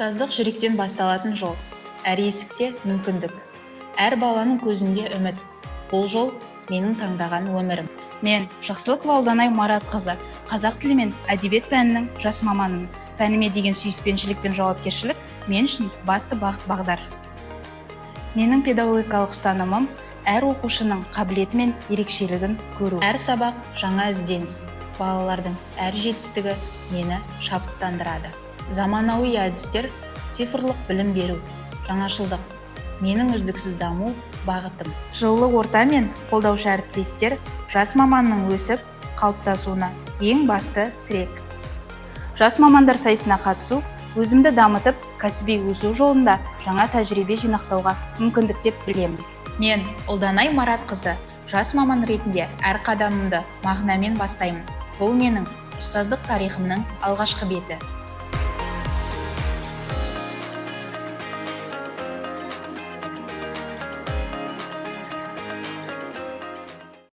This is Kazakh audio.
Ұстаздық жүректен басталатын жол. Әр есікте мүмкіндік. Әр баланың көзінде үміт. Бұл жол менің таңдаған өмірім. Мен Жақсылық Валданай Маратқызы, қазақ тілі мен әдебиет пәнінің жас маманымын. Пәніме деген сүйіспеншілік пен жауапкершілік мен үшін басты бағыт-бағдар. Менің педагогикалық ұстанымым әр оқушының қабілеті мен ерекшелігін көру. Әр сабақ жаңа ізденіс. Балалардың әр жетістігі мені шабыттандырады. Заманауи әдістер, цифрлық білім беру, жаңашылдық. Менің үздіксіз даму бағытым. Жылы орта мен қолдаушы әріптестер жас маманның өсіп, қалыптасуына ең басты тірек. Жас мамандар сайысына қатысу, өзімді дамытып, кәсіби өсу жолында жаңа тәжірибе жинақтауға мүмкіндік деп білемін. Мен Ұлданай Маратқызы, жас маман ретінде әр қадамымды мағынамен бастаймын. Бұл менің ұстаздық тарихымның алғашқы беті.